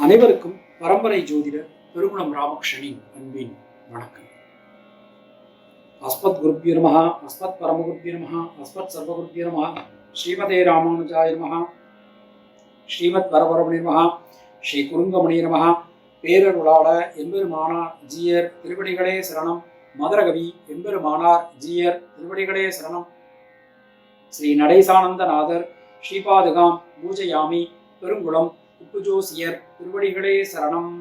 அனைவருக்கும் பரம்பரை ஜோதிடர் பெருகுணம் ராமகிருஷ்ணனின் அன்பின் வணக்கம். அஸ்மத் குருப்ய நமஹ, அஸ்மத் பரமகுருப்ய நமஹ, அஸ்மத் சர்வகுருப்ய நமஹ, ஸ்ரீமதே ராமானுஜாய நமஹ, ஸ்ரீமத் வரவரமணி நமஹ, ஸ்ரீ குருங்கமணி நமஹ. பேரருளாள எம்பெருமானார் ஜீயர் திருவடிகளே சரணம். மதுரகவி எம்பெருமானார் ஜீயர் திருவடிகளே சரணம். ஸ்ரீ நடேசானந்தநாதர் ஸ்ரீபாதுகாம் பூஜையாமி. பெருங்குளம் உப்புஜோசியர் திருவடிகளே சரணம்.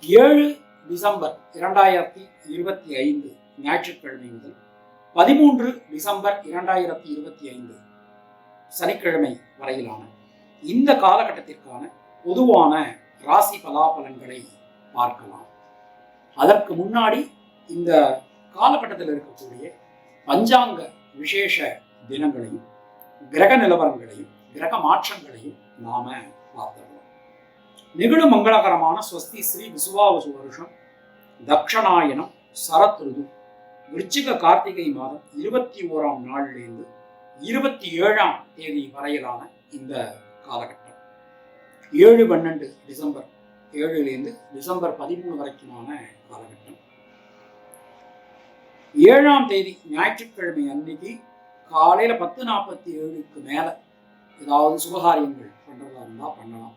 7 டிசம்பர் 2025 ஞாயிற்றுக்கிழமை முதல் 13 டிசம்பர் 2025 சனிக்கிழமை வரையிலான இந்த காலகட்டத்திற்கான பொதுவான ராசி பலாபலன்களை பார்க்கலாம். அதற்கு முன்னாடி இந்த காலகட்டத்தில் இருக்கக்கூடிய பஞ்சாங்க விசேஷ தினங்களையும் கிரக நிலவரங்களையும் கிரக மாற்றங்களையும் நாம பார்த்துள்ளோம். நிகழும் மங்களகரமான ஸ்வஸ்தி ஸ்ரீ விசுவாவசு வருஷம் தக்ஷணாயனம் சரத் ருது விருச்சிக கார்த்திகை மாதம் 21ஆம் நாளிலிருந்து 27ஆம் தேதி வரையிலான இந்த காலகட்டம் 7-12 டிசம்பர் 7லிருந்து டிசம்பர் 13 வரைக்குமான காலகட்டம். 7ஆம் தேதி ஞாயிற்றுக்கிழமை அன்னைக்கு காலையில 10:47க்கு மேல ஏதாவது சுபகாரியங்கள் பண்றதா இருந்தா பண்ணலாம்.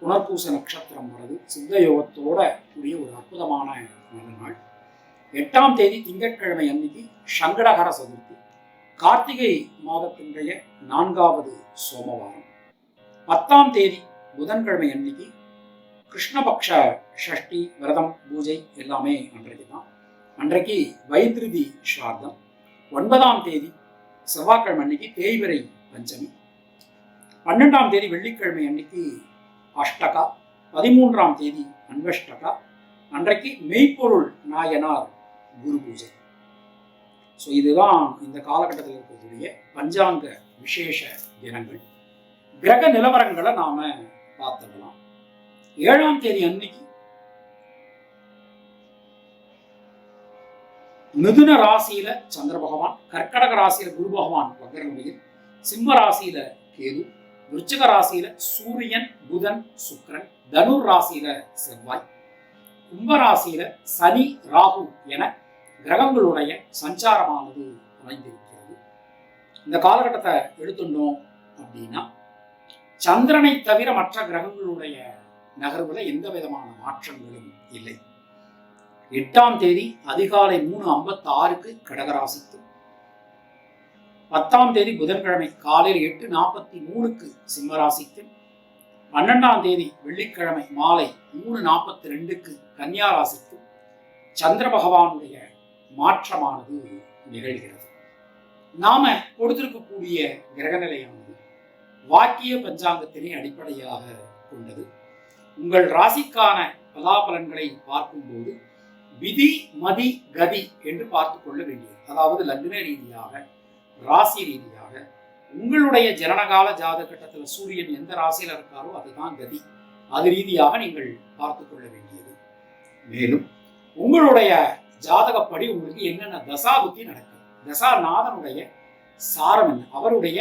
புனர்பூச நட்சத்திரம் வருது, சித்த யோகத்தோட கூடிய ஒரு அற்புதமான நல்ல நாள். 8ஆம் தேதி திங்கட்கிழமை அன்னைக்கு சங்கடகர சதுர்த்தி, கார்த்திகை மாதத்தினுடைய 4வது சோமவாரம். 10ஆம் தேதி புதன்கிழமை அன்னைக்கு கிருஷ்ணபக்ஷ ஷஷ்டி விரதம் பூஜை எல்லாமே அன்றைக்கு தான். அன்றைக்கு வைத்திருதி ஸ்ரார்த்தம். 9ஆம் தேதி செவ்வாய்க்கிழமை அன்னைக்கு தேய்பிறை பஞ்சமி. 12ஆம் தேதி வெள்ளிக்கிழமை அன்னைக்கு அஷ்டகா. 13ஆம் தேதி அன்வஷ்டகா. அன்றைக்கு மெய்ப்பொருள் நாயனார் குரு பூஜை. ஸோ இதுதான் இந்த காலகட்டத்தில் இருக்கக்கூடிய பஞ்சாங்க விசேஷ தினங்கள். கிரக நிலவரங்களை நாம பார்த்துடலாம். 7ஆம் தேதி அன்னைக்கு மிதுன ராசியில சந்திர பகவான், கர்க்கடக ராசியில குரு பகவான் வக்ரநிலையில், சிம்ம ராசியில கேது, விருச்சிக ராசியில சூரியன் புதன் சுக்கிரன், தனுர் ராசியில செவ்வாய், கும்பராசியில சனி ராகு என கிரகங்களுடைய சஞ்சாரமானது அமைந்திருக்கிறது. இந்த காலகட்டத்தை எடுத்துட்டோம் அப்படின்னா சந்திரனை தவிர மற்ற கிரகங்களுடைய நகர்வுல எந்த விதமான மாற்றங்களும் இல்லை. 8ஆம் தேதி அதிகாலை 3:56க்கு கடகராசிக்கும், 10ஆம் தேதி புதன்கிழமை காலையில் 8:43க்கு சிம்மராசிக்கும், 12ஆம் தேதி வெள்ளிக்கிழமை மாலை 3:42க்கு கன்னியா ராசிக்கும் சந்திர பகவானுடைய மாற்றமானது நிகழ்கிறது. நாம கொடுத்திருக்கக்கூடிய கிரகநிலையானது வாக்கிய பஞ்சாங்கத்தினை அடிப்படையாக கொண்டது. உங்கள் ராசிக்கான பலாபலன்களை பார்க்கும்போது விதி மதி கதி என்று பார்த்துக் கொள்ள வேண்டியது. அதாவது லக்ன ரீதியாக ராசி ரீதியாக உங்களுடைய ஜனனகால ஜாதகட்டத்தில் சூரியன் எந்த ராசியில இருக்காரோ அதுதான் கதி. அது ரீதியாக நீங்கள் பார்த்துக் கொள்ள வேண்டியது. மேலும் உங்களுடைய ஜாதகப்படி உங்களுக்கு என்னென்ன தசாபுத்தி நடக்குது, தசாநாதனுடைய சாரம் என்ன, அவருடைய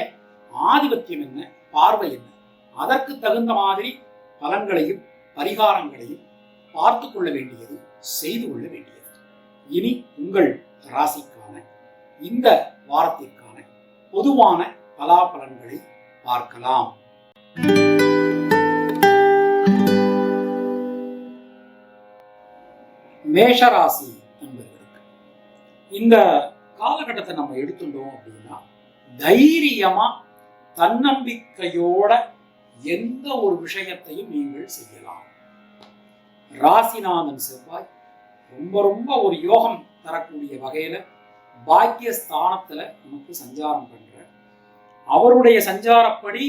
ஆதிபத்தியம் என்ன, பார்வை என்ன, அதற்கு தகுந்த மாதிரி பலன்களையும் பரிகாரங்களையும் பார்த்து கொள்ள வேண்டியது, செய்து கொள்ள வேண்டியது. இனி உங்கள் ராசிக்கான இந்த வாரத்திற்கான பொதுவான பலாபலன்களை பார்க்கலாம். மேஷராசி என்பவர்களுக்கு இந்த காலகட்டத்தை நம்ம எடுத்துட்டோம் அப்படின்னா தைரியமா தன்னம்பிக்கையோட எந்த ஒரு விஷயத்தையும் நீங்கள் செய்யலாம். ராசிநாதன் செவ்வாய் ரொம்ப ஒரு யோகம் தரக்கூடிய வகையில பாக்கியஸ்தானத்துல நமக்கு சஞ்சாரம் பண்ற, அவருடைய சஞ்சாரப்படி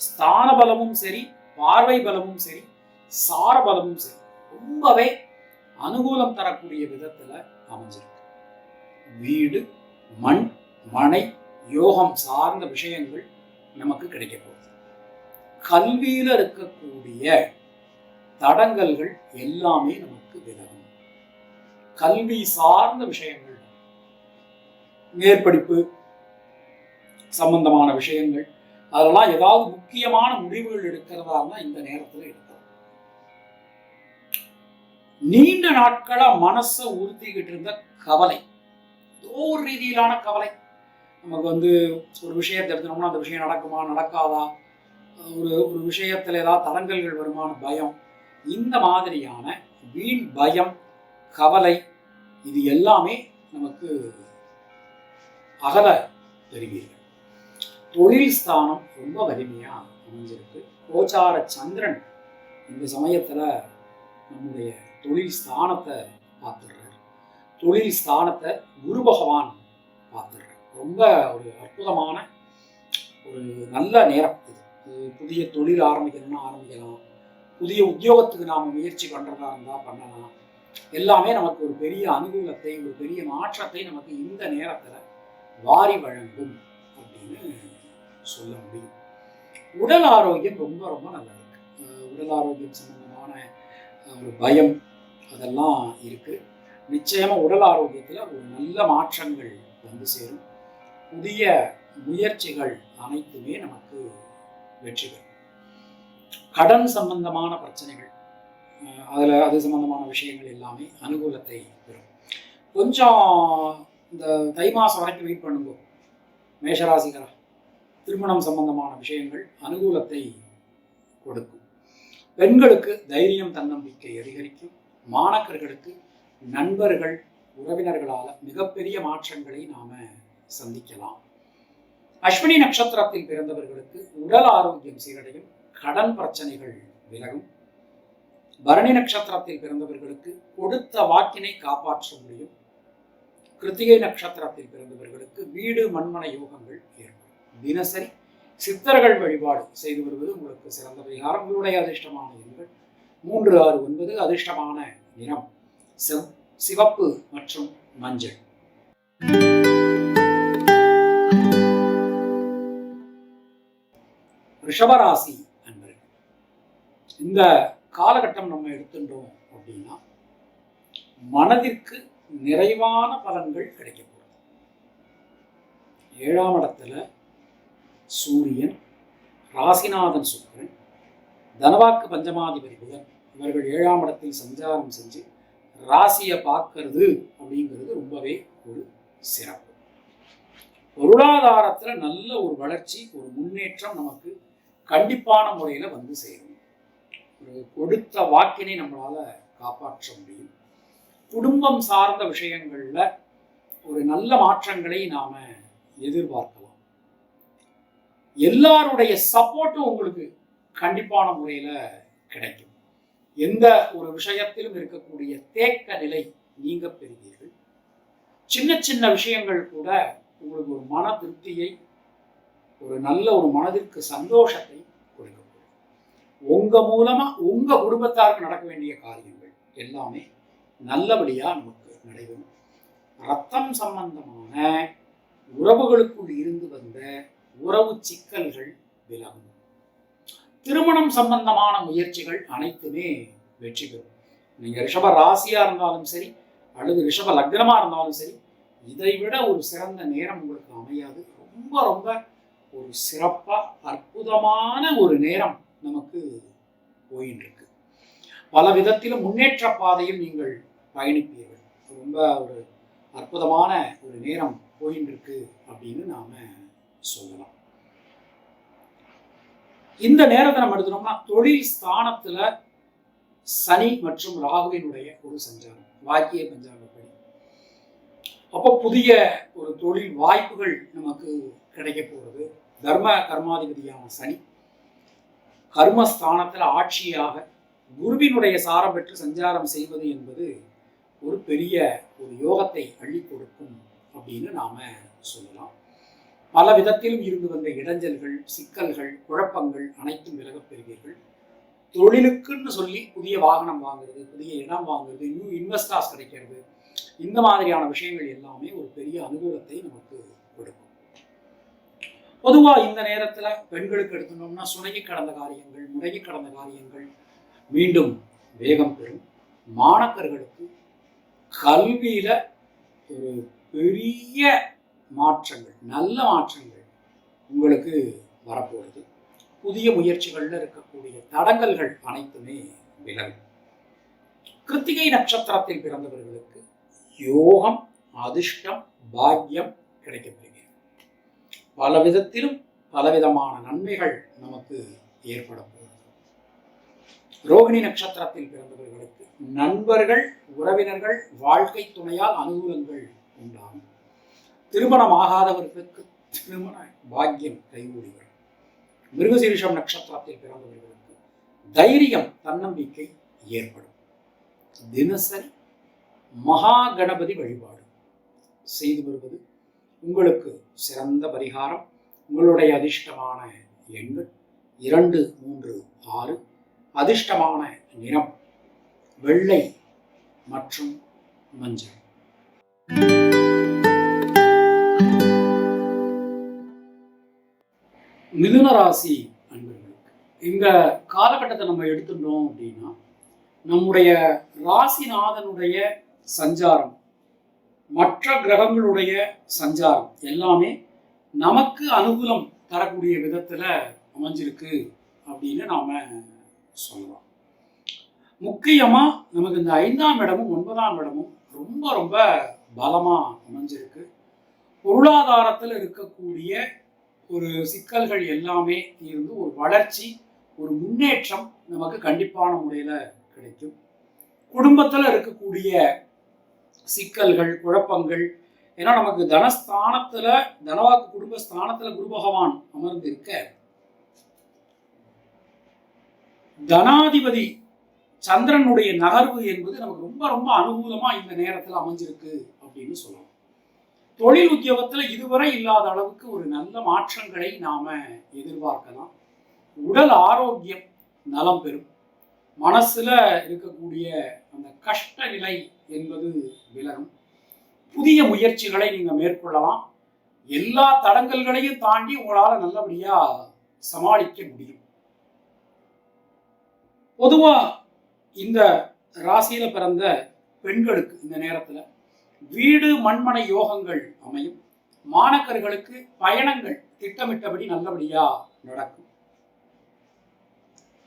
ஸ்தான பலமும் சரி, பார்வை பலமும் சரி, சார பலமும் சரி ரொம்பவே அனுகூலம் தரக்கூடிய விதத்துல அமைஞ்சிருக்கு. வீடு மண் மனை யோகம் சார்ந்த விஷயங்கள் நமக்கு கிடைக்க போகுது. கல்வியில இருக்கக்கூடிய தடங்கல்கள் எல்லாமே நமக்கு விலகும். கல்வி சார்ந்த விஷயங்கள், மேற்படிப்பு சம்பந்தமான விஷயங்கள், அதெல்லாம் ஏதாவது முக்கியமான முடிவுகள் எடுக்கிறதா இருந்தால் இந்த நேரத்தில் எடுக்கலாம். நீண்ட நாட்களா மனசை உறுத்திக்கிட்டு இருந்த கவலை, ஏதோ ஒரு ரீதியிலான கவலை, நமக்கு ஒரு விஷயத்தை எடுத்தோம்னா அந்த விஷயம் நடக்குமா நடக்காதா, ஒரு விஷயத்துல ஏதாவது தடங்கல்கள் வருமான பயம், இந்த மாதிரியான வீண் பயம், கவலை, இது எல்லாமே நமக்கு அகல பெறுவீர்கள். தொழில் ஸ்தானம் ரொம்ப வலிமையா அமைஞ்சிருக்கு. கோச்சார சந்திரன் இந்த சமயத்துல நம்முடைய தொழில் ஸ்தானத்தை பார்த்துடுறார். தொழில் ஸ்தானத்தை குரு பகவான் பார்த்துடுறார். ரொம்ப ஒரு அற்புதமான ஒரு நல்ல நேரம் இது. புதிய தொழில் ஆரம்பிக்கணும்னா ஆரம்பிக்கலாம், புதிய உத்தியோகத்துக்கு நாம் முயற்சி பண்ணுறதா இருந்தால் பண்ணலாம். எல்லாமே நமக்கு ஒரு பெரிய அனுகூலத்தை, ஒரு பெரிய மாற்றத்தை நமக்கு இந்த நேரத்தில் வாரி வழங்கும் அப்படின்னு சொல்ல முடியும். உடல் ஆரோக்கியம் ரொம்ப ரொம்ப நல்லா இருக்கு. உடல் ஆரோக்கியம் சம்பந்தமான ஒரு பயம் அதெல்லாம் இருக்கு. நிச்சயமா உடல் ஆரோக்கியத்தில் ஒரு நல்ல மாற்றங்கள் வந்து சேரும். புதிய முயற்சிகள் அனைத்துமே நமக்கு வெற்றி பெறும். கடன் சம்பந்தமான பிரச்சனைகள், அது சம்பந்தமான விஷயங்கள் எல்லாமே அனுகூலத்தை பெறும். கொஞ்சம் இந்த தை மாதம் வரைக்கும் வெயிட் பண்ணுங்க மேஷராசிகரா. திருமணம் சம்பந்தமான விஷயங்கள் அனுகூலத்தை கொடுக்கும். பெண்களுக்கு தைரியம் தன்னம்பிக்கை அதிகரிக்கும். மாணக்கர்களுக்கு நண்பர்கள் உறவினர்களால் மிகப்பெரிய மாற்றங்களை நாம சந்திக்கலாம். அஸ்வினி நட்சத்திரத்தில் பிறந்தவர்களுக்கு உடல் ஆரோக்கியம் சீரடையும். கடன் பிரச்சனைகள் விலகும். பரணி நட்சத்திரத்தில் பிறந்தவர்களுக்கு கொடுத்த வாக்கினை காப்பாற்ற முடியும். கிருத்திகை நட்சத்திரத்தில் பிறந்தவர்களுக்கு வீடு மண்மனை யோகங்கள் ஏற்படும். தினசரி சித்தர்கள் வழிபாடு செய்து வருவது உங்களுக்கு சிறந்த பரிகாரம். உங்களுடைய அதிர்ஷ்டமான எண்கள் 3, 6, 9. அதிர்ஷ்டமான நிறம் சிவப்பு மற்றும் மஞ்சள். ரிஷபராசி அன்பர்கள், இந்த காலகட்டம் நம்ம எடுத்துட்டோம் அப்படின்னா மனதிற்கு நிறைவான பலன்கள் கிடைக்கப்படும். 7ஆம் இடத்துல சூரியன், ராசிநாதன் சுக்கிரன், தனவாக்கு பஞ்சமாதிபதி புதன் இவர்கள் 7ஆம் இடத்தில் சஞ்சாரம் செஞ்சு ராசியை பார்க்கறது அப்படிங்கிறது ரொம்பவே ஒரு சிறப்பு. பொருளாதாரத்தில் நல்ல ஒரு வளர்ச்சி, ஒரு முன்னேற்றம் நமக்கு கண்டிப்பான முறையில் வந்து சேரும். ஒரு கொடுத்த வாக்கினை நம்மளால காப்பாற்ற முடியும். குடும்பம் சார்ந்த விஷயங்கள்ல ஒரு நல்ல மாற்றங்களை நாம எதிர்பார்க்கலாம். எல்லாருடைய சப்போர்ட்டும் உங்களுக்கு கண்டிப்பான முறையில கிடைக்கும். எந்த ஒரு விஷயத்திலும் இருக்கக்கூடிய தேக்க நிலை நீங்க பெறுவீர்கள். சின்ன சின்ன விஷயங்கள் கூட உங்களுக்கு ஒரு மன திருப்தியை, ஒரு நல்ல ஒரு மனதிற்கு சந்தோஷத்தை கொடுக்கக்கூடும். உங்க மூலமா உங்க குடும்பத்தாருக்கு நடக்க வேண்டிய காரியங்கள் எல்லாமே நல்லபடியா நமக்கு நடைபெறும். ரத்தம் சம்பந்தமான உறவுகளுக்குள் இருந்து வந்த உறவு சிக்கல்கள் விலகும். திருமணம் சம்பந்தமான முயற்சிகள் அனைத்துமே வெற்றி பெறும். நீங்க ரிஷப ராசியா இருந்தாலும் சரி அல்லது ரிஷப லக்னமா இருந்தாலும் சரி, இதை விட ஒரு சிறந்த நேரம் உங்களுக்கு அமையாது. ரொம்ப ரொம்ப ஒரு சிறப்பா அற்புதமான ஒரு நேரம் நமக்கு போயின்னு இருக்கு. பல விதத்திலும் முன்னேற்ற பாதையில் நீங்கள் பயணிப்பீர்கள். ரொம்ப ஒரு அற்புதமான ஒரு நேரம் போயின்னு இருக்கு அப்படின்னு நாம சொல்லலாம். இந்த நேரத்தை நம்ம எடுத்துட்டோம்னா தொழில் ஸ்தானத்துல சனி மற்றும் ராகுவினுடைய ஒரு சஞ்சாரம், வாக்கிய பஞ்சாங்கப்படி. அப்போ புதிய ஒரு தொழில் வாய்ப்புகள் நமக்கு கிடைக்க போறது. தர்ம கர்மாதிபதியான சனி கர்மஸ்தானத்துல ஆட்சியாக குருவினுடைய சாரம் பெற்று சஞ்சாரம் செய்வது என்பது ஒரு பெரிய ஒரு யோகத்தை அள்ளி கொடுக்கும் அப்படின்னு நாம சொல்லலாம். பல விதத்திலும் இருந்து வந்த இடைஞ்சல்கள், சிக்கல்கள், குழப்பங்கள் அனைத்தும் விலகப் பெறுவீர்கள். தொழிலுக்குன்னு சொல்லி புதிய வாகனம் வாங்குறது, புதிய இடம் வாங்குறது, நியூ இன்வெஸ்டர்ஸ் கிடைக்கிறது, இந்த மாதிரியான விஷயங்கள் எல்லாமே ஒரு பெரிய அனுகூலத்தை நமக்கு கொடுக்கும். பொதுவாக இந்த நேரத்தில் பெண்களுக்கு எடுத்துட்டோம்னா சுணங்கி கடந்த காரியங்கள், முடங்கி கடந்த காரியங்கள் மீண்டும் வேகம் பெறும். மாணக்கர்களுக்கு கல்வியில ஒரு பெரிய மாற்றங்கள், நல்ல மாற்றங்கள் உங்களுக்கு வரப்போகிறது. புதிய முயற்சிகளில் இருக்கக்கூடிய தடங்கல்கள் அனைத்துமே விலகும். கிருத்திகை நட்சத்திரத்தில் பிறந்தவர்களுக்கு யோகம், அதிர்ஷ்டம், பாக்கியம் கிடைக்கப்பெறுகிறது. பல விதத்திலும் பலவிதமான நன்மைகள் நமக்கு ஏற்பட போகிறது. ரோகிணி நட்சத்திரத்தில் பிறந்தவர்களுக்கு நண்பர்கள், உறவினர்கள், வாழ்க்கை துணையால் அனுகூலங்கள் உண்டாகும். திருமணம் ஆகாதவர்களுக்கு திருமண பாக்கியம் கைகூடி வரும். மிருகசீரிஷம் நட்சத்திரத்தில் பிறந்தவர்களுக்கு தைரியம், தன்னம்பிக்கை ஏற்படும். தினசரி மகா கணபதி வழிபாடு செய்து வருவது உங்களுக்கு சிறந்த பரிகாரம். உங்களுடைய அதிர்ஷ்டமான எண்கள் 2, 3, 6. அதிர்ஷ்டமான நிறம் வெள்ளை மற்றும் மஞ்சள். மிதுன ராசி அன்பர்களுக்கு இந்த காலகட்டத்தை நம்ம எடுத்துட்டோம் அப்படின்னா, நம்முடைய ராசிநாதனுடைய சஞ்சாரம், மற்ற கிரகங்களுடைய சஞ்சாரம் எல்லாமே நமக்கு அனுகூலம் தரக்கூடிய விதத்துல அமைஞ்சிருக்கு அப்படின்னு நாம சொல்லலாம். முக்கியமா நமக்கு இந்த 5ஆம் இடமும் 9ஆம் இடமும் ரொம்ப ரொம்ப பலமா அமைஞ்சிருக்கு. பொருளாதாரத்தில் இருக்கக்கூடிய ஒரு சிக்கல்கள் எல்லாமே தீர்ந்து ஒரு வளர்ச்சி, ஒரு முன்னேற்றம் நமக்கு கண்டிப்பான முறையில கிடைக்கும். குடும்பத்தில் இருக்கக்கூடிய சிக்கல்கள், குழப்பங்கள், ஏன்னா நமக்கு தனஸ்தானத்துல, தனவாக்கு குடும்பஸ்தானத்துல குரு பகவான் அமர்ந்திருக்க, தனாதிபதி சந்திரனுடைய நகர்வு என்பது நமக்கு ரொம்ப ரொம்ப அனுகூலமா இந்த நேரத்தில் அமைஞ்சிருக்கு அப்படின்னு சொல்லலாம். தொழில் உத்தியோகத்துல இதுவரை இல்லாத அளவுக்கு ஒரு நல்ல மாற்றங்களை நாம எதிர்பார்க்கலாம். உடல் ஆரோக்கியம் நலம் பெறும். மனசுல இருக்கக்கூடிய அந்த கஷ்ட நிலை என்பது விலகும். புதிய முயற்சிகளை நீங்க மேற்கொள்ளலாம். எல்லா தடங்கல்களையும் தாண்டி உங்களால நல்லபடியா சமாளிக்க முடியும். பொதுவா இந்த ராசியில பிறந்த பெண்களுக்கு இந்த நேரத்துல வீடு மண்மனை யோகங்கள் அமையும். மாணக்கர்களுக்கு பயணங்கள் திட்டமிட்டபடி நல்லபடியா நடக்கும்.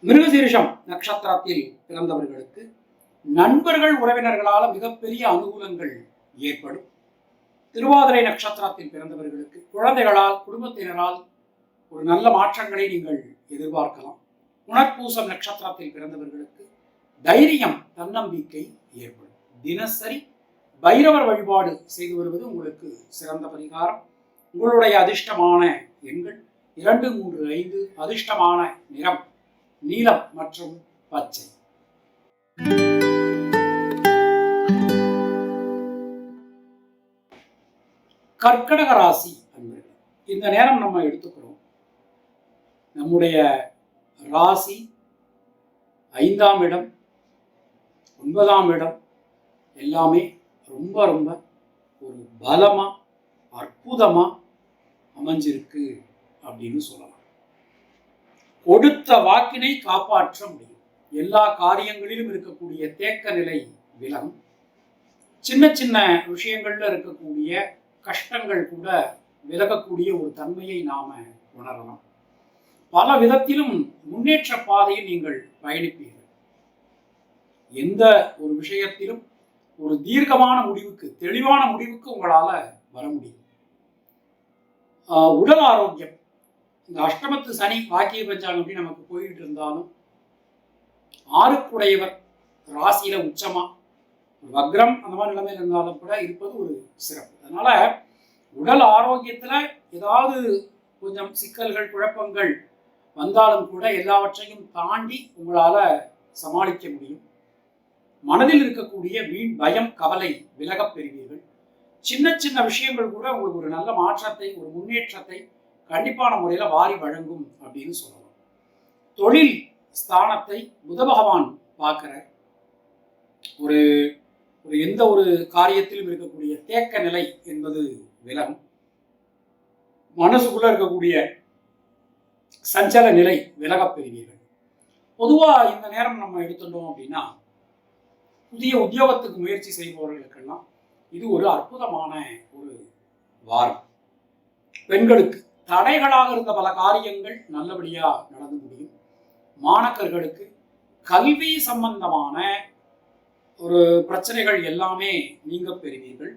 மிருகசீரிஷம் நட்சத்திரத்தில் பிறந்தவர்களுக்கு நண்பர்கள், உறவினர்களால மிகப்பெரிய அனுகூலங்கள் ஏற்படும். திருவாதிரை நட்சத்திரத்தில் பிறந்தவர்களுக்கு குழந்தைகளால், குடும்பத்தினரால் ஒரு நல்ல மாற்றங்களை நீங்கள் எதிர்பார்க்கலாம். புனர்பூசம் நட்சத்திரத்தில் பிறந்தவர்களுக்கு தைரியம், தன்னம்பிக்கை ஏற்படும். தினசரி பைரவர் வழிபாடு செய்து வருவது உங்களுக்கு சிறந்த பரிகாரம். உங்களுடைய அதிர்ஷ்டமான எண்கள் 2, 3, 5. அதிர்ஷ்டமான நிறம் நீலம் மற்றும் பச்சை. கர்க்கடக ராசி அன்பர்கள், இந்த நேரம் நம்ம எடுத்துக்கிறோம். நம்முடைய ராசி 5ஆம் இடம், 9ஆம் இடம் எல்லாமே ரொம்ப ரொம்ப ஒரு பலமா, அற்புதமா அமைஞ்சிருக்கு அப்படின்னு சொல்லலாம். கொடுத்த வாக்கினை காப்பாற்ற முடியும். எல்லா காரியங்களிலும் இருக்கக்கூடிய தேக்க நிலை விலகும். சின்ன சின்ன விஷயங்கள்ல இருக்கக்கூடிய கஷ்டங்கள் கூட விலகக்கூடிய ஒரு தன்மையை நாம உணரலாம். பல விதத்திலும் முன்னேற்ற பாதையில் நீங்கள் பயணிப்பீர்கள். எந்த ஒரு விஷயத்திலும் ஒரு தீர்க்கமான முடிவுக்கு, தெளிவான முடிவுக்கு உங்களால வர முடியும். உடல் ஆரோக்கியம், இந்த அஷ்டமத்து சனி வாக்கிய பஞ்சாங்கம் அப்படி நமக்கு போயிட்டு இருந்தாலும் 6க்குடையவர் ராசியில உச்சமா வக்ரம் அந்த மாதிரி நிலைமையில் இருந்தாலும் கூட இருப்பது ஒரு சிறப்பு. அதனால உடல் ஆரோக்கியத்துல ஏதாவது கொஞ்சம் சிக்கல்கள், குழப்பங்கள் வந்தாலும் கூட எல்லாவற்றையும் தாண்டி உங்களால சமாளிக்க முடியும். மனதில் இருக்கக்கூடிய வீண் பயம், கவலை விலகப் பெறுவீர்கள். சின்ன சின்ன விஷயங்கள் கூட உங்களுக்கு ஒரு நல்ல மாற்றத்தை, ஒரு முன்னேற்றத்தை கண்டிப்பான முறையில வாரி வழங்கும் அப்படின்னு சொல்லலாம். தொழில் ஸ்தானத்தை புத பகவான் பார்க்கிற ஒரு எந்த ஒரு காரியத்திலும் இருக்கக்கூடிய தேக்க நிலை என்பது விலகும். மனசுக்குள்ள இருக்கக்கூடிய சஞ்சல நிலை விலகப் பெறுவீர்கள். பொதுவா இந்த நேரம் நம்ம எடுத்துட்டோம் அப்படின்னா, புதிய உத்தியோகத்துக்கு முயற்சி செய்பவர்களுக்கெல்லாம் இது ஒரு அற்புதமான ஒரு வாரம். பெண்களுக்கு தடைகளாக இருந்த பல காரியங்கள் நல்லபடியா நடந்து முடியும். மாணக்கர்களுக்கு கல்வி சம்பந்தமான ஒரு பிரச்சனைகள் எல்லாமே நீங்க பெறுவீர்கள்.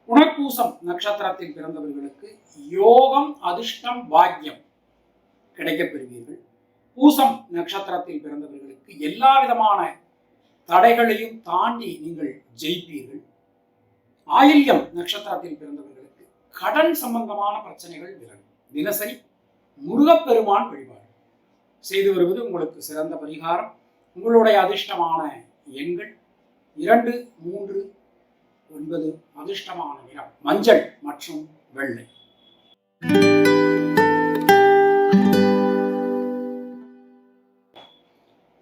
புனர்பூசம் நட்சத்திரத்தில் பிறந்தவர்களுக்கு யோகம், அதிர்ஷ்டம், பாக்கியம் கிடைக்கப் பெறுவீர்கள். பூசம் நட்சத்திரத்தில் பிறந்தவர்களுக்கு எல்லா விதமான தடைகளையும் தாண்டி நீங்கள் ஜெயிப்பீர்கள். ஆயில்யம் நட்சத்திரத்தில் பிறந்தவர்களுக்கு கடன் சம்பந்தமான பிரச்சனைகள் விலகும். தினசரி முருகப்பெருமான் வழிபாடு செய்து வருவது உங்களுக்கு சிறந்த பரிகாரம். உங்களுடைய அதிர்ஷ்டமான எண்கள் 2, 3, 9. அதிர்ஷ்டமான நிறம் மஞ்சள் மற்றும் வெள்ளை.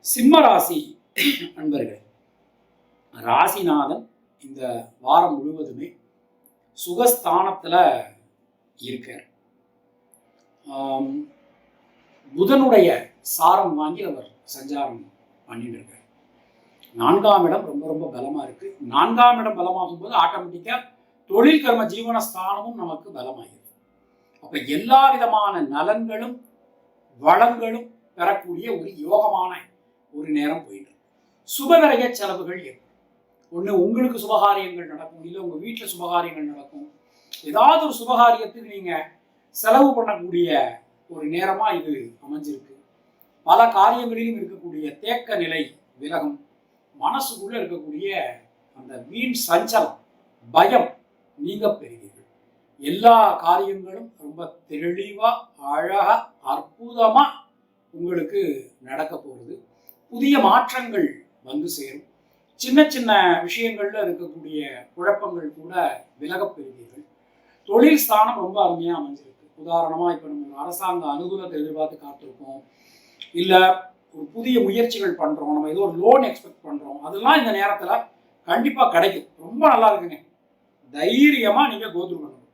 சிம்ம ராசி அன்பர்களே, ராசிநாதன் இந்த வாரம் முழுவதுமே சுகஸ்தானத்துல இருக்கார். புதனுடைய சாரம் வாங்கி அவர் சஞ்சாரம் பண்ணிட்டு இருக்கார். 4ஆம் இடம் ரொம்ப ரொம்ப பலமா இருக்கு. 4ஆம் இடம் பலமாகும் போது ஆட்டோமேட்டிக்கா தொழில் கர்ம ஜீவனஸ்தானமும் நமக்கு பலமாயிருக்கு. அப்ப எல்லா விதமான நலன்களும் வளங்களும் பெறக்கூடிய ஒரு யோகமான ஒரு நேரம் போயிட்டு சுபகரைய செலவுகள் ஏற்படும். ஒன்று உங்களுக்கு சுபகாரியங்கள் நடக்கும், இல்லை உங்க வீட்டில் சுபகாரியங்கள் நடக்கும். ஏதாவது ஒரு சுபகாரியத்துக்கு நீங்க செலவு பண்ணக்கூடிய ஒரு நேரமா இது அமைஞ்சிருக்கு. பல காரியங்களிலும் இருக்கக்கூடிய தேக்க நிலை விலகும். மனசுக்குள்ள இருக்கக்கூடிய அந்த வீண் சஞ்சலம், பயம் நீங்க பெறுவீர்கள். எல்லா காரியங்களும் ரொம்ப தெளிவா, அழகா, அற்புதமா உங்களுக்கு நடக்க போகுது. புதிய மாற்றங்கள் வந்து சேரும். சின்ன சின்ன விஷயங்கள்ல இருக்கக்கூடிய குழப்பங்கள் கூட விலகப் பெறுவீர்கள். தொழில் ஸ்தானம் ரொம்ப அருமையா அமைஞ்சிருக்கு. உதாரணமா இப்ப நம்ம ஒரு அரசாங்க அனுகூலத்தை எதிர்பார்த்து காத்திருக்கோம், இல்ல ஒரு புதிய முயற்சிகள் பண்றோம், நம்ம ஏதோ ஒரு லோன் எக்ஸ்பெக்ட் பண்றோம், அதெல்லாம் இந்த நேரத்துல கண்டிப்பா கிடைக்கும். ரொம்ப நல்லா இருக்குங்க. தைரியமா நீங்க கோத்ரூ பண்ணணும்.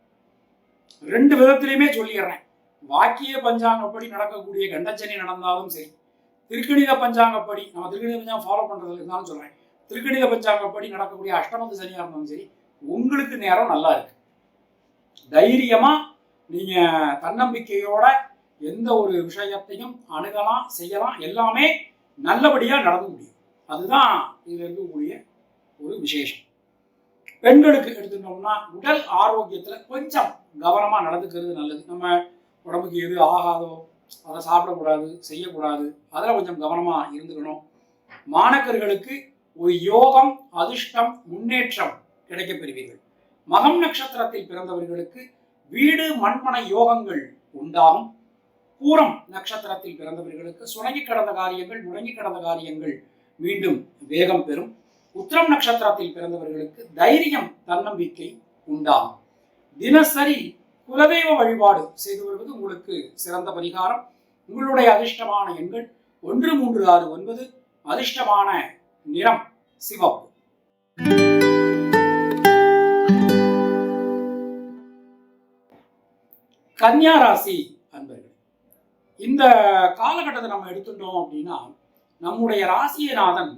2 விதத்திலையுமே சொல்லிடுறேன். வாக்கிய பஞ்சாங்கப்படி நடக்கக்கூடிய கண்டச்சனி நடந்தாலும் சரி, திருக்கணித பஞ்சாங்கப்படி நம்ம திருக்கணித பஞ்சாங்கம் ஃபாலோ பண்றது இருந்தாலும் சொல்றேன், திருக்கணித பஞ்சாங்கப்படி நடக்கக்கூடிய அஷ்டமத்து சனியா இருந்தாலும் சரி, உங்களுக்கு நேரம் நல்லா இருக்கு. தைரியமா நீங்க தன்னம்பிக்கையோட எந்த ஒரு விஷயத்தையும் அணுகலாம், செய்யலாம். எல்லாமே நல்லபடியா நடந்து முடியும். அதுதான் இதுல இருக்கக்கூடிய ஒரு விசேஷம். பெண்களுக்கு எடுத்துட்டோம்னா உடல் ஆரோக்கியத்துல கொஞ்சம் கவனமா நடந்துக்கிறது நல்லது. நம்ம உடம்புக்கு எது ஆகாதோ அதை சாப்பிடக்கூடாது, செய்யக்கூடாது, அதில் கொஞ்சம் கவனமா இருந்துக்கணும். மாணக்கர்களுக்கு ஒரு யோகம், அதிர்ஷ்டம், முன்னேற்றம் கிடைக்கப் பெறுவீர்கள். மகம் நட்சத்திரத்தில் பிறந்தவர்களுக்கு வீடு மண்மனை யோகங்கள் உண்டாகும். பூரம் நட்சத்திரத்தில் பிறந்தவர்களுக்கு சுணங்கி கடந்த காரியங்கள், முடங்கி கடந்த காரியங்கள் மீண்டும் வேகம் பெறும். உத்திரம் நட்சத்திரத்தில் பிறந்தவர்களுக்கு தைரியம், தன்னம்பிக்கை உண்டாகும். தினசரி குலதெய்வ வழிபாடு செய்து வருவது உங்களுக்கு சிறந்த பரிகாரம். உங்களுடைய அதிர்ஷ்டமான எண்கள் 1, 3, 6, 9. அதிர்ஷ்டமான நிறம் சிவப்பு. கன்னியா ராசி அன்பர்கள், இந்த காலகட்டத்தை நம்ம எடுத்துட்டோம் அப்படின்னா நம்முடைய ராசியநாதன்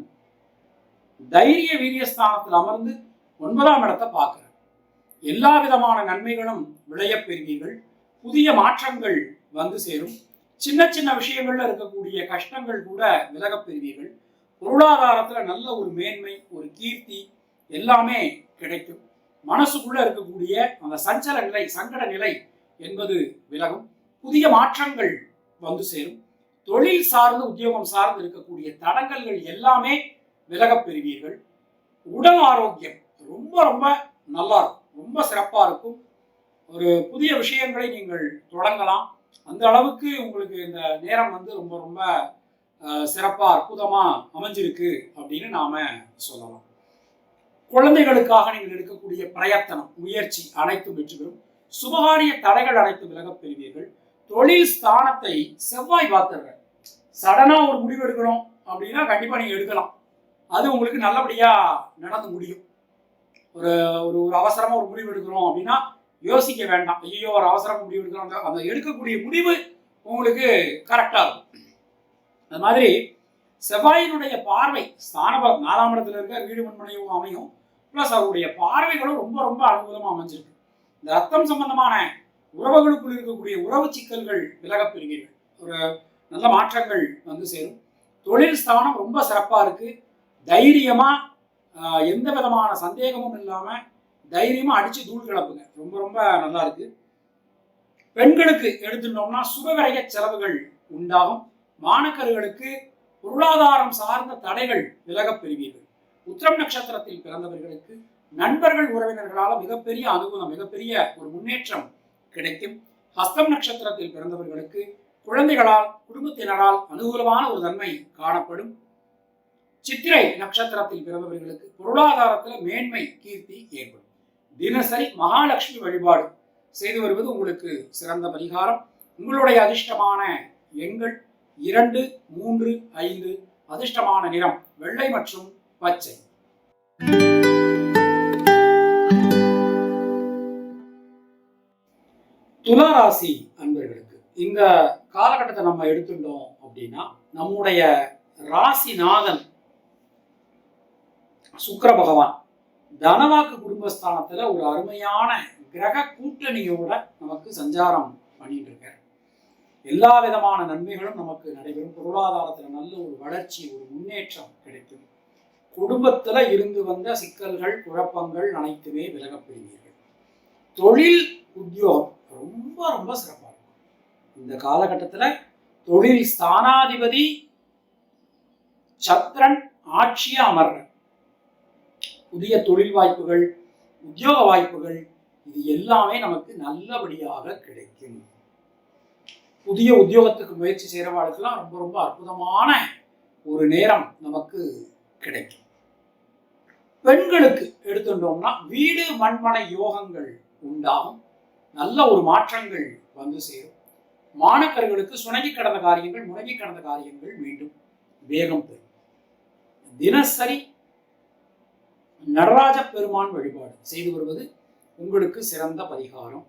தைரிய வீரியஸ்தானத்தில் அமர்ந்து 9ஆம் இடத்தை பார்க்கிறார். எல்லா விதமான நன்மைகளும் விளையப் பெறுவீர்கள். புதிய மாற்றங்கள் வந்து சேரும். சின்ன சின்ன விஷயங்கள்ல இருக்கக்கூடிய கஷ்டங்கள் கூட விலகப் பெறுவீர்கள். பொருளாதாரத்துல நல்ல ஒரு மேன்மை, ஒரு கீர்த்தி எல்லாமே கிடைக்கும். மனசுக்குள்ள இருக்கக்கூடிய அந்த சஞ்சல நிலை, சங்கட நிலை என்பது விலகும். புதிய மாற்றங்கள் வந்து சேரும். தொழில் சார்ந்து, உத்தியோகம் சார்ந்து இருக்கக்கூடிய தடங்கல்கள் எல்லாமே விலகப் பெறுவீர்கள். உடல் ஆரோக்கியம் ரொம்ப ரொம்ப நல்லா இருக்கும், ரொம்ப சிறப்பா இருக்கும். ஒரு புதிய விஷயங்களை நீங்கள் தொடங்கலாம். அந்த அளவுக்கு உங்களுக்கு இந்த நேரம் வந்து ரொம்ப ரொம்ப சிறப்பா அற்புதமா அமைஞ்சிருக்கு அப்படின்னு நாம சொல்லலாம். குழந்தைகளுக்காக நீங்கள் எடுக்கக்கூடிய பிரயத்தனம், முயற்சி அனைத்தும் வெற்றி பெறும். சுபகாரிய தடைகள் அனைத்து விலகப் பெறுவீர்கள். தொழில் ஸ்தானத்தை செவ்வாய் பார்த்துடுற. சடனா ஒரு முடிவு எடுக்கணும் அப்படின்னா கண்டிப்பா நீங்க எடுக்கலாம். அது உங்களுக்கு நல்லபடியா நடந்து முடியும். ஒரு ஒரு ஒரு அவசரமா ஒரு முடிவு எடுக்கிறோம் அப்படின்னா யோசிக்க வேண்டாம். ஐயோ ஒரு அவசரமா முடிவு எடுக்கிறோம், அந்த எடுக்கக்கூடிய முடிவு உங்களுக்கு கரெக்டா இருக்கும். அது மாதிரி செவ்வாயினுடைய பார்வை ஸ்தானபலம் 4ஆம் இடத்துல இருக்க வீடு மண்மனையும் அமையும். பிளஸ் அவருடைய பார்வைகளும் ரொம்ப ரொம்ப அனுகூலமா அமைஞ்சிருக்கு. இந்த ரத்தம் சம்பந்தமான உறவுகளுக்குள் இருக்கக்கூடிய உறவு சிக்கல்கள் விலகப் பெறுவீர்கள். ஒரு நல்ல மாற்றங்கள் வந்து சேரும். தொழில் ஸ்தானம் ரொம்ப சிறப்பா இருக்கு. தைரியமா எந்த விதமான சந்தேகமும் இல்லாம தைரியமா அடிச்சு தூள் கிளப்புங்க. ரொம்ப ரொம்ப நல்லா இருக்கு. பெண்களுக்கு எடுத்துட்டோம்னா சுபவிரய செலவுகள் உண்டாகும். மாணக்கர்களுக்கு பொருளாதாரம் சார்ந்த தடைகள் விலகப் பெறுவீர்கள். உத்திரம் நட்சத்திரத்தில் பிறந்தவர்களுக்கு நண்பர்கள் உறவினர்களால் மிகப்பெரிய அனுகூலம், மிகப்பெரிய ஒரு முன்னேற்றம் கிடைக்கும். ஹஸ்தம் நட்சத்திரத்தில் பிறந்தவர்களுக்கு குழந்தைகளால், குடும்பத்தினரால் அனுகூலமான ஒரு தன்மை காணப்படும். சித்திரை நட்சத்திரத்தில் பிறந்தவர்களுக்கு பொருளாதாரத்தில் மேன்மை, கீர்த்தி ஏற்படும். தினசரி மகாலட்சுமி வழிபாடு செய்து வருவது உங்களுக்கு சிறந்த பரிகாரம். உங்களுடைய அதிர்ஷ்டமான எண்கள் 2, 3, 5. அதிர்ஷ்டமான நிறம் வெள்ளை மற்றும் பச்சை. துலா ராசி அன்பர்களுக்கு இந்த காலகட்டத்தை நம்ம எடுத்துட்டோம் அப்படின்னா, நம்முடைய ராசிநாதன் சுக்கிர பகவான் தனவாக்கு குடும்பஸ்தானத்துல ஒரு அருமையான கிரக கூட்டணியோட நமக்கு சஞ்சாரம் பண்ணிட்டு இருக்காரு. எல்லா விதமான நன்மைகளும் நமக்கு நடைபெறும். பொருளாதாரத்துல நல்ல ஒரு வளர்ச்சி, ஒரு முன்னேற்றம் கிடைக்கும். குடும்பத்துல இருந்து வந்த சிக்கல்கள், குழப்பங்கள் அனைத்துமே விலகப் பெறுவீர்கள். தொழில், உத்தியோகம் ரொம்ப ரொம்ப சிறப்பாக இருக்கும். இந்த காலகட்டத்துல தொழில் ஸ்தானாதிபதி சந்திரன் ஆட்சியா அமர்ற புதிய தொழில் வாய்ப்புகள், உத்தியோக வாய்ப்புகள் இது எல்லாமே நமக்கு நல்லபடியாக கிடைக்கும். புதிய உத்தியோகத்துக்கு முயற்சி செய்கிறவாளுக்கெல்லாம் ரொம்ப ரொம்ப அற்புதமான ஒரு நேரம் நமக்கு கிடைக்கும். பெண்களுக்கு எடுத்துட்டோம்னா வீடு மண்மனை யோகங்கள் உண்டாகும். நல்ல ஒரு மாற்றங்கள் வந்து சேரும். மாணக்கர்களுக்கு சுணங்கி கடந்த காரியங்கள், முடங்கி கடந்த காரியங்கள் மீண்டும் வேகம் பெறும். தினசரி நடராஜ பெருமான் வழிபாடு செய்து வருவது உங்களுக்கு சிறந்த பரிகாரம்.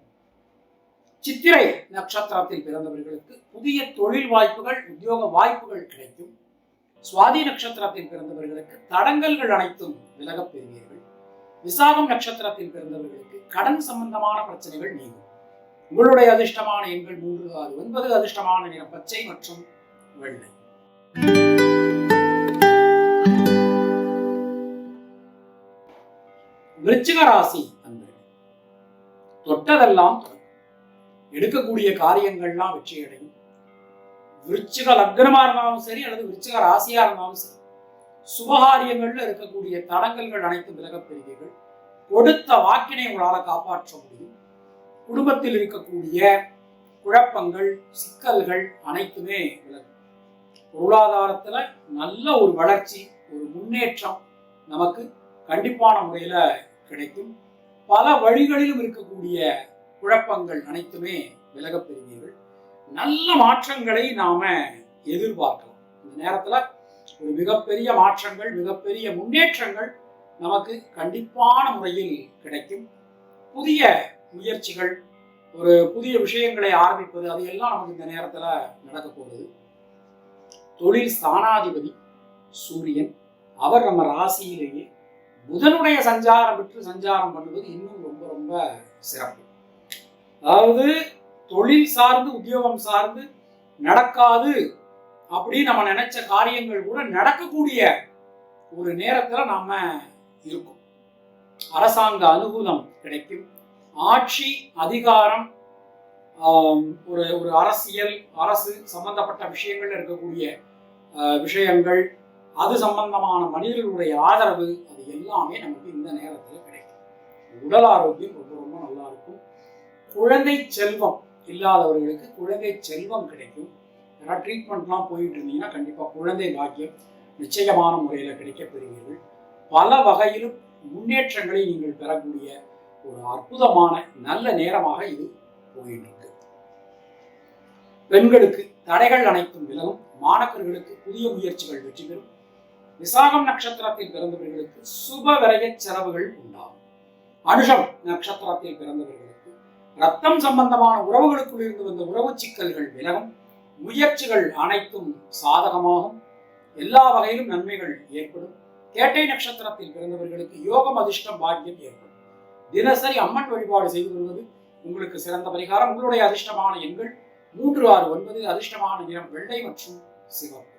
சித்திரை நட்சத்திரத்தில் பிறந்தவர்களுக்கு புதிய தொழில் வாய்ப்புகள், உத்தியோக வாய்ப்புகள் கிடைக்கும். சுவாதி நட்சத்திரத்தில் பிறந்தவர்களுக்கு தடங்கல்கள் அனைத்தும் விலகப் பெறுவீர்கள். விசாகம் நட்சத்திரத்தில் பிறந்தவர்களுக்கு கடன் சம்பந்தமான பிரச்சனைகள் நீங்கும். உங்களுடைய அதிர்ஷ்டமான எண்கள் 3, 6, 9. அதிர்ஷ்டமான நிறம் பச்சை மற்றும் வெள்ளை. விருச்சிக ராசி அன்பர்களே, தொட்டதெல்லாம் எடுக்கக்கூடிய காரியங்கள்லாம் வெற்றி அடையும். விருச்சிக லக்னமா இருந்தாலும் சரி அல்லது விருச்சிக ராசியா இருந்தாலும் சரி, சுபகாரியங்கள்ல இருக்கக்கூடிய தடங்கல்கள் அனைத்தும் விலகப் பெறுவீர்கள். கொடுத்த வாக்கினை உங்களால் காப்பாற்ற முடியும். குடும்பத்தில் இருக்கக்கூடிய குழப்பங்கள், சிக்கல்கள் அனைத்துமே விலகும். பொருளாதாரத்துல நல்ல ஒரு வளர்ச்சி, ஒரு முன்னேற்றம் நமக்கு கண்டிப்பான முறையில கிடைக்கும். பல வழிகளிலும் இருக்கக்கூடிய குழப்பங்கள் அனைத்துமே விலகப் பெறுவீர்கள். நல்ல மாற்றங்களை நாம எதிர்பார்க்கலாம். இந்த நேரத்துல ஒரு மிகப்பெரிய மாற்றங்கள், மிகப்பெரிய முன்னேற்றங்கள் நமக்கு கண்டிப்பான முறையில் கிடைக்கும். புதிய முயற்சிகள், ஒரு புதிய விஷயங்களை ஆரம்பிப்பது, அது எல்லாம் நமக்கு இந்த நேரத்துல நடக்க போகுது. தொழில் ஸ்தானாதிபதி சூரியன், அவர் நம்ம ராசியிலேயே புதனுடைய சஞ்சாரம் பெற்று சஞ்சாரம் பண்ணுவது இன்னும் ரொம்ப ரொம்ப சிறப்பு. அதாவது தொழில் சார்ந்து, உத்தியோகம் சார்ந்து நடக்காது அப்படின்னு நம்ம நினைச்ச காரியங்கள் கூட நடக்கக்கூடிய ஒரு நேரத்துல நாம இருக்கும். அரசாங்க அனுகூலம் கிடைக்கும். ஆட்சி, அதிகாரம், ஒரு அரசியல், அரசு சம்பந்தப்பட்ட விஷயங்கள் இருக்கக்கூடிய விஷயங்கள், அது சம்பந்தமான மனிதர்களுடைய ஆதரவு, அது எல்லாமே நமக்கு இந்த நேரத்தில் கிடைக்கும். உடல் ஆரோக்கியம் ரொம்ப ரொம்ப நல்லா இருக்கும். குழந்தை செல்வம் இல்லாதவர்களுக்கு குழந்தை செல்வம் கிடைக்கும். யாராவது ட்ரீட்மெண்ட்லாம் போயிட்டு இருந்தீங்கன்னா கண்டிப்பாக குழந்தை பாக்கியம் நிச்சயமான முறையில் கிடைக்கப் பெறுவீர்கள். பல வகையிலும் முன்னேற்றங்களை நீங்கள் பெறக்கூடிய ஒரு அற்புதமான நல்ல நேரமாக இது போயிட்டு இருக்கு. பெண்களுக்கு தடைகள் அனைத்தும் விலகும். மாணக்கர்களுக்கு புதிய முயற்சிகள் வெற்றி பெறும். விசாகம் நட்சத்திரத்தில் பிறந்தவர்களுக்கு சுப விரய செலவுகள் உண்டாகும். அனுஷம் நட்சத்திரத்தில் பிறந்தவர்களுக்கு ரத்தம் சம்பந்தமான உறவுகளுக்குள் இருந்து வந்த உறவு சிக்கல்கள் விலகும். முயற்சிகள் அனைத்தும் சாதகமாகும். எல்லா வகையிலும் நன்மைகள் ஏற்படும். கேட்டை நட்சத்திரத்தில் பிறந்தவர்களுக்கு யோகம், அதிர்ஷ்டம், பாக்கியம் ஏற்படும். தினசரி அம்மன் வழிபாடு செய்து வருவது உங்களுக்கு சிறந்த பரிகாரம். உங்களுடைய அதிர்ஷ்டமான எண்கள் 3, 6, 9. அதிர்ஷ்டமான நிறம் வெள்ளை மற்றும் சிவப்பு.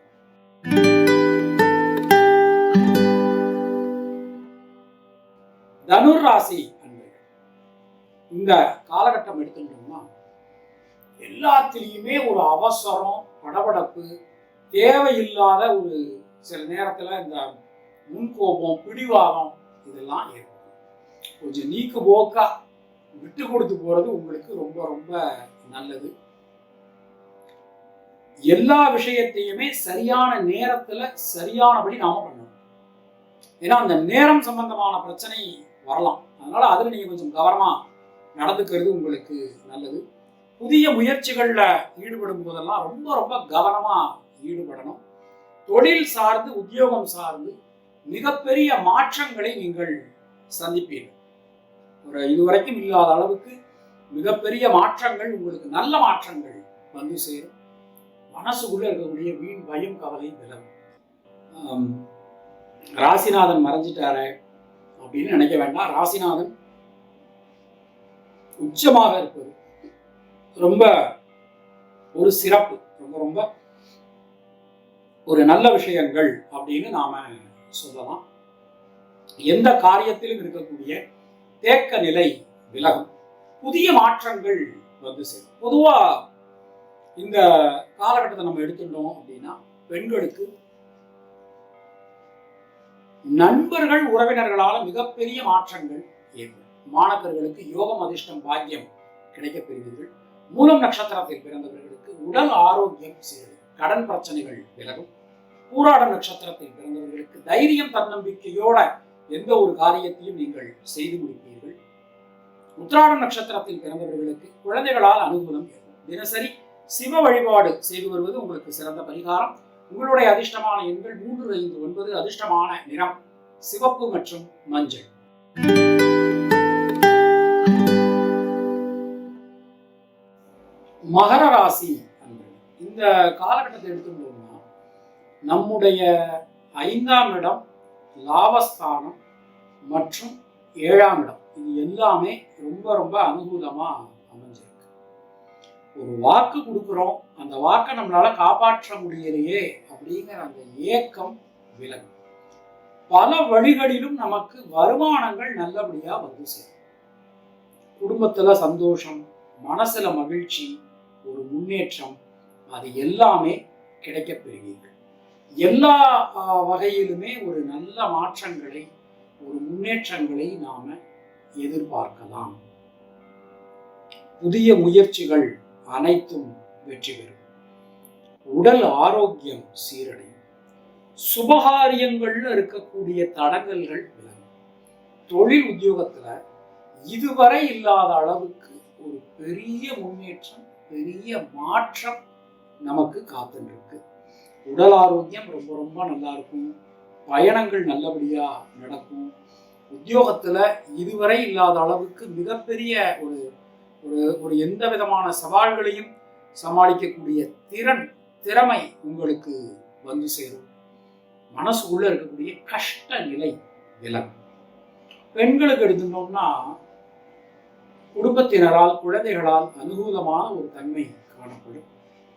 தனுர் ராசி அன்பர்கள், இந்த காலகட்டம் எடுத்துட்டோம்னா எல்லாத்திலையுமே ஒரு அவசரம், படபடப்பு, தேவையில்லாத ஒரு சில நேரத்தில் இந்த முன்கோபம், பிடிவாதம் இதெல்லாம் ஏற்படும். கொஞ்சம் நீக்கு போக்கா விட்டு கொடுத்து போறது உங்களுக்கு ரொம்ப ரொம்ப நல்லது. எல்லா விஷயத்தையுமே சரியான நேரத்துல சரியானபடி நாம பண்ணணும். ஏன்னா அந்த நேரம் சம்பந்தமான பிரச்சனை வரலாம். அதனால அதுல நீங்க கொஞ்சம் கவனமா நடந்துக்கிறது உங்களுக்கு நல்லது. புதிய முயற்சிகள்ல ஈடுபடும் போதெல்லாம் ரொம்ப ரொம்ப கவனமா ஈடுபடணும். தொழில் சார்ந்து, உத்தியோகம் சார்ந்து மிகப்பெரிய மாற்றங்களை நீங்கள் சந்திப்பீர்கள். ஒரு இதுவரைக்கும் இல்லாத அளவுக்கு மிகப்பெரிய மாற்றங்கள், உங்களுக்கு நல்ல மாற்றங்கள் வந்து சேரும். மனசுக்குள்ள இருக்கக்கூடிய வீண் பயம், கவலை விலகும். ராசிநாதன் மறைஞ்சிட்டாரு அப்படின்னு நினைக்க வேண்டாம். ராசிநாதன் உச்சமாக இருப்பது ரொம்ப ஒரு சிறப்பு, ரொம்ப ரொம்ப ஒரு நல்ல விஷயங்கள் அப்படின்னு நாம சொல்லலாம். எந்த காரியத்திலும் இருக்கக்கூடிய தேக்க நிலை விலகும், புதிய மாற்றங்கள் வந்து சேரும். பொதுவா இந்த காலகட்டத்தை நம்ம எடுத்துட்டோம் அப்படின்னா பெண்களுக்கு நண்பர்கள், உறவினர்களால மிகப்பெரிய மாற்றங்கள் ஏற்படும். மாணவர்களுக்கு யோகம், அதிர்ஷ்டம், பாக்கியம் கிடைக்கப் பெறுவீர்கள். மூலம் நட்சத்திரத்தில் பிறந்தவர்களுக்கு உடல் ஆரோக்கியம் சீரடையும், கடன் பிரச்சனைகள் விலகும். பூராடம் நட்சத்திரத்தில் பிறந்தவர்களுக்கு தைரியம், தன்னம்பிக்கையோட எந்த ஒரு காரியத்தையும் நீங்கள் செய்து முடிப்பீர்கள். உத்திராடம் நட்சத்திரத்தில் பிறந்தவர்களுக்கு குழந்தைகளால் அனுகூலம் ஏற்படும். தினசரி சிவ வழிபாடு செய்து வருவது உங்களுக்கு சிறந்த பரிகாரம். உங்களுடைய அதிர்ஷ்டமான எண்கள் 3, 5, 9. அதிர்ஷ்டமான நிறம் சிவப்பு மற்றும் மஞ்சள். மகர ராசி அன்பர்கள், இந்த காலகட்டத்தை எடுத்துக்கொண்டோம்னா நம்முடைய 5ஆம் இடம், லாபஸ்தானம் மற்றும் 7ஆம் இடம், இது எல்லாமே ரொம்ப ரொம்ப அனுகூலமா அமைஞ்சிருக்கு. ஒரு வாக்கு கொடுக்குறோம், அந்த வாக்கை நம்மளால காப்பாற்ற முடியலையே அப்படிங்கிற அந்த ஏக்கம் விலகும். பல வழிகளிலும் நமக்கு வருமானங்கள் நல்லபடியா வந்து சேரும். குடும்பத்துல சந்தோஷம், மனசுல மகிழ்ச்சி, ஒரு முன்னேற்றம், அது எல்லாமே கிடைக்கப் பெறுவீர்கள். எல்லா வகையிலுமே ஒரு நல்ல மாற்றங்களை, ஒரு முன்னேற்றங்களை நாம எதிர்பார்க்கலாம். புதிய முயற்சிகள் அனைத்தும் வெற்றி பெறும். உடல் ஆரோக்கியம் சீரடையும். சுபகாரியங்கள்ல இருக்கக்கூடிய தடங்கல்கள் விலகும். தொழில் உத்தியோகத்துல இதுவரை இல்லாத அளவுக்கு ஒரு பெரிய முன்னேற்றம், பெரிய மாற்றம் நமக்கு காத்துருக்கு. உடல் ஆரோக்கியம் ரொம்ப ரொம்ப நல்லா இருக்கும். பயணங்கள் நல்லபடியா நடக்கும். உத்தியோகத்துல இதுவரை இல்லாத அளவுக்கு மிகப்பெரிய ஒரு ஒரு எந்த விதமான சவால்களையும் சமாளிக்கக்கூடிய திறமை உங்களுக்கு வந்து சேரும். மனசுக்குள்ள இருக்கக்கூடிய கஷ்ட நிலை விலகும். பெண்களுக்கு எடுத்துட்டோம்னா குடும்பத்தினரால், குழந்தைகளால் அனுகூலமான ஒரு தன்மை காணப்படும்.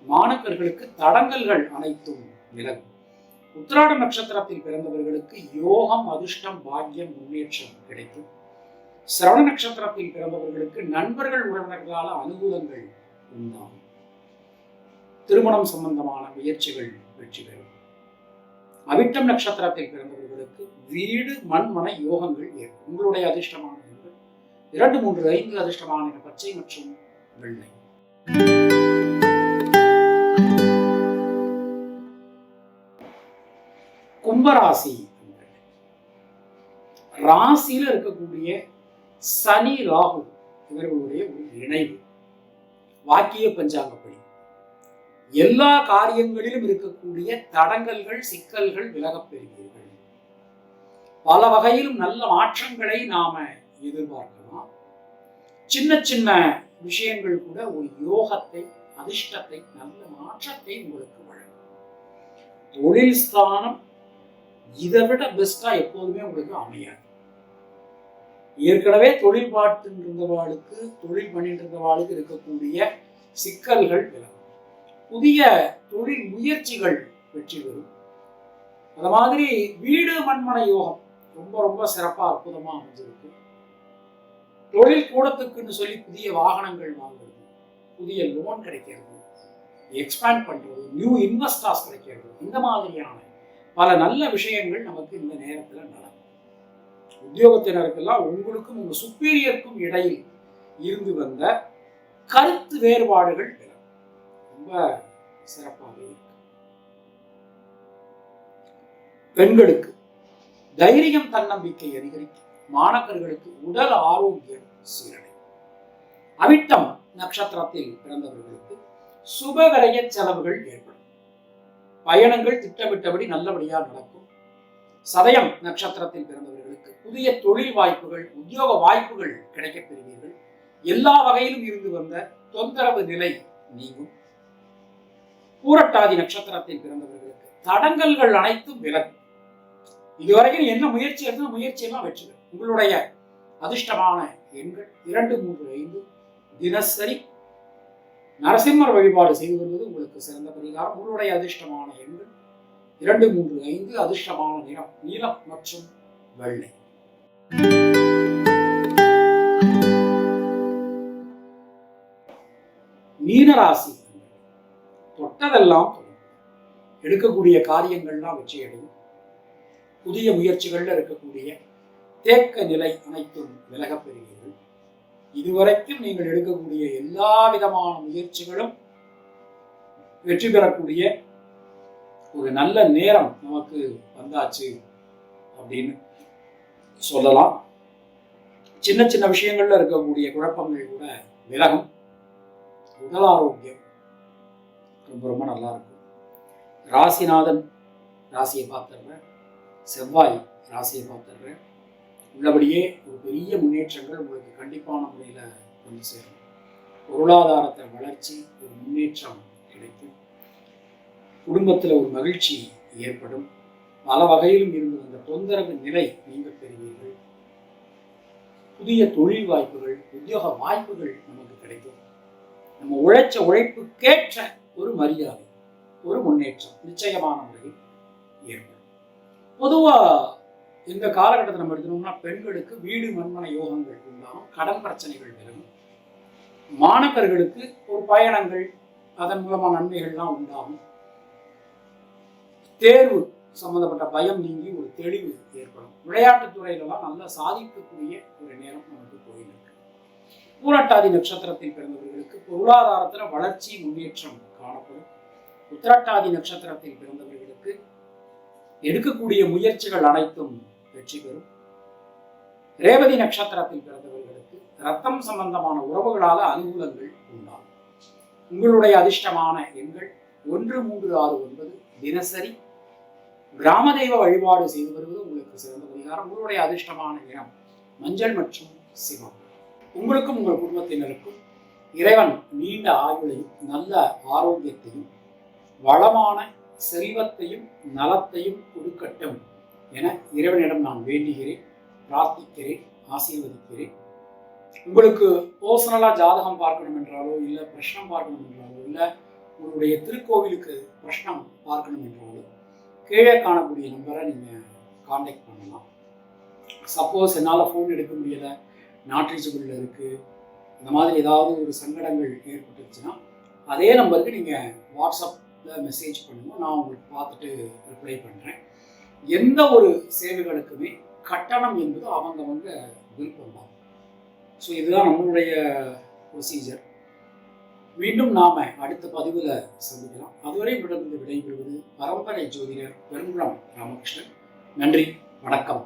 மாணவர்களுக்கு தடங்கல்கள் அனைத்தும் விலகும். உத்திராட நட்சத்திரத்தில் பிறந்தவர்களுக்கு யோகம், அதிர்ஷ்டம், பாக்கியம், முன்னேற்றம் கிடைக்கும். சிரவண நட்சத்திரத்தில் பிறந்தவர்களுக்கு நண்பர்கள், உறவினர்களால் அனுகூலங்கள் உண்டாகும். திருமணம் சம்பந்தமான முயற்சிகள் வெற்றி பெறும். அவிட்டம் நட்சத்திரத்தில் பிறந்தவர்களுக்கு வீடு, மண்மன யோகங்கள் ஏற்படும். உங்களுடைய அதிர்ஷ்டமான 2, 3, 5. அதிர்ஷ்டமான பச்சை மற்றும் வெள்ளை. கும்பராசி, ராசியில இருக்கக்கூடிய சனி, ராகு இவர்களுடைய ஒரு இணைவு. வாக்கிய பஞ்சாங்கப்படி எல்லா காரியங்களிலும் இருக்கக்கூடிய தடங்கல்கள், சிக்கல்கள் விலகப் பெறுவீர்கள். பல வகையிலும் நல்ல மாற்றங்களை நாம எதிர்பார்க்கலாம். சின்ன சின்ன விஷயங்கள் கூட ஒரு யோகத்தை, அதிர்ஷ்டத்தை, நல்ல மாற்றத்தை உங்களுக்கு வழங்கும். தொழில் ஸ்தானம் இதை விட பெஸ்டா எப்போதுமே உங்களுக்கு அமையாது. ஏற்கனவே தொழில் பார்த்துட்டு இருந்தவாளுக்கு, தொழில் பண்ணிட்டு இருந்தவாளுக்கு இருக்கக்கூடிய சிக்கல்கள் விலகும். புதிய தொழில் முயற்சிகள் வெற்றி பெறும். அது மாதிரி வீடு மண்மனை யோகம் ரொம்ப ரொம்ப சிறப்பா அற்புதமா அமைஞ்சிருக்கு. தொழில் கூடத்துக்குன்னு சொல்லி புதிய வாகனங்கள் வாங்குறது, புதிய லோன் கிடைக்கிறது, எக்ஸ்பேண்ட் பண்றது, நியூ இன்வெஸ்டர்ஸ் கிடைக்கிறது, இந்த மாதிரியான பல நல்ல விஷயங்கள் நமக்கு இந்த நேரத்துல நடக்கும். உத்தியோகத்தினருக்கெல்லாம் உங்களுக்கும் உங்க சுப்பீரியருக்கும் இடையில் இருந்து வந்த கருத்து வேறுபாடுகள் ரொம்ப சிறப்பாக இருக்கு. பெண்களுக்கு தைரியம் தன்னம்பிக்கை அதிகரிக்கும். மாணவர்களுக்கு உடல் ஆரோக்கியம் சீரடை. அவிட்டம் நட்சத்திரத்தில் பிறந்தவர்களுக்கு சுபவிரய செலவுகள் ஏற்படும். பயணங்கள் திட்டமிட்டபடி நல்லபடியாக நடக்கும். சதயம் நட்சத்திரத்தில் பிறந்தவர்களுக்கு புதிய தொழில் வாய்ப்புகள், உத்தியோக வாய்ப்புகள் கிடைக்கப் பெறுவீர்கள். எல்லா வகையிலும் இருந்து வந்த தொந்தரவு நிலை நீங்கும். பூரட்டாதி நட்சத்திரத்தில் பிறந்தவர்களுக்கு தடங்கல்கள் அனைத்தும் விலகும். இதுவரைக்கும் என்ன முயற்சி எடுத்து முயற்சியெல்லாம் வெற்றி பெறும். உங்களுடைய அதிர்ஷ்டமான எண்கள் 2, 3, 5. தினசரி நரசிம்மர் வழிபாடு செய்து வருவது உங்களுக்கு சிறந்த பரிகாரம். உங்களுடைய அதிர்ஷ்டமான எண்கள் 2, 3, 5. அதிர்ஷ்டமான நிறம் நீலம் மற்றும் வெள்ளை. மீனராசி தொட்டதெல்லாம் எடுக்கக்கூடிய காரியங்கள்லாம் வெற்றியடையும். புதிய முயற்சிகள்ல இருக்கக்கூடிய தேக்க நிலை அனைத்தும் விலகப் பெறுவீர்கள். இதுவரைக்கும் நீங்கள் எடுக்கக்கூடிய எல்லா விதமான முயற்சிகளும் வெற்றி பெறக்கூடிய ஒரு நல்ல நேரம் நமக்கு வந்தாச்சு அப்படின்னு சொல்லலாம். சின்ன சின்ன விஷயங்கள்ல இருக்கக்கூடிய குழப்பங்கள் கூட விலகும். உடல் ஆரோக்கியம் ரொம்ப ரொம்ப நல்லா இருக்கும். ராசிநாதன் ராசியை பார்த்துடுறேன், செவ்வாய் ராசியை பார்த்துடுறேன். உள்ளபடியே ஒரு பெரிய முன்னேற்றங்கள் உங்களுக்கு கண்டிப்பான முறையில் வந்து சேரும். பொருளாதாரத்தை வளர்ச்சி, ஒரு முன்னேற்றம் கிடைக்கும். குடும்பத்தில் ஒரு மகிழ்ச்சி ஏற்படும். பல வகையிலும் இருந்து வந்த தொந்தரவு நிலை நீங்க பெறுவீர்கள். புதிய தொழில் வாய்ப்புகள், உத்தியோக வாய்ப்புகள் நமக்கு கிடைக்கும். நம்ம உழைச்ச உழைப்புக்கேற்ற ஒரு மரியாதை, ஒரு முன்னேற்றம் நிச்சயமான முறையில் ஏற்படும். பொதுவா இந்த காலகட்டத்தை நம்ம எடுக்கணும்னா பெண்களுக்கு வீடு மண்மனை யோகங்கள் உண்டாகும். கடன் பிரச்சனைகள் விலகும். மாணவர்களுக்கு ஒரு பயணங்கள், அதன் மூலமா நன்மைகள்லாம் உண்டாகும். தேர்வு சம்பந்தப்பட்ட பயம் நீங்கி ஒரு தெளிவு ஏற்படும். விளையாட்டுத் துறையிலெல்லாம் நல்லா சாதிக்கக்கூடிய ஒரு நேரம் நமக்கு போயிருக்கு. பூரட்டாதி நட்சத்திரத்தில் பிறந்தவர்களுக்கு பொருளாதாரத்துல வளர்ச்சி முன்னேற்றம் காணப்படும். உத்திரட்டாதி நட்சத்திரத்தில் பிறந்தவர்களுக்கு எடுக்கக்கூடிய முயற்சிகள் அனைத்தும் வெற்றி பெறும். ரேவதி நட்சத்திரத்தில் பிறந்தவர்களுக்கு ரத்தம் சம்பந்தமான உறவுகளால அனுகூலங்கள் உண்டாகும். உங்களுடைய அதிர்ஷ்டமான எண்கள் 1, 3, 6, 9. தினசரி கிராம தெய்வ வழிபாடு செய்து வருவது உங்களுக்கு சிறந்த பரிகாரம். உங்களுடைய அதிர்ஷ்டமான நிறம் மஞ்சள் மற்றும் சிவம். உங்களுக்கும் உங்கள் குடும்பத்தினருக்கும் இறைவன் நீண்ட ஆயுளையும் நல்ல ஆரோக்கியத்தையும் வளமான செல்வத்தையும் நலத்தையும் கொடுக்கட்டும் என இறைவனிடம் நான் வேண்டுகிறேன், பிரார்த்திக்கிறேன், ஆசீர்வதிக்கிறேன். உங்களுக்கு பர்சனலா ஜாதகம் பார்க்கணும் என்றாலோ, இல்லை பிரஷ்னம் பார்க்கணும் என்றாலோ, இல்லை உங்களுடைய திருக்கோவிலுக்கு பிரஷ்னம் பார்க்கணும் என்றாலோ கீழே காணக்கூடிய நம்பரை நீங்கள் காண்டாக்ட் பண்ணலாம். சப்போஸ் என்னால் ஃபோன் எடுக்க முடியலை, நாட் ரீச்சபிளில் இருக்குது, இந்த மாதிரி ஏதாவது ஒரு சங்கடங்கள் ஏற்பட்டுருச்சுன்னா அதே நம்பருக்கு நீங்கள் வாட்ஸ்அப்பில் மெசேஜ் பண்ணுங்கள். நான் உங்களுக்கு பார்த்துட்டு ரிப்ளை பண்ணுறேன். எந்த ஒரு சேவைகளுக்குமே கட்டணம் என்பது அவங்கவங்க விருப்பம் தான். ஸோ இதுதான் நம்மளுடைய ப்ரொசீஜர். மீண்டும் நாம அடுத்த பதிவில் சந்திக்கலாம். அதுவரை விடைபெறுவது பரம்பரை ஜோதிடர் பெருங்குளம் ராமகிருஷ்ணன். நன்றி, வணக்கம்.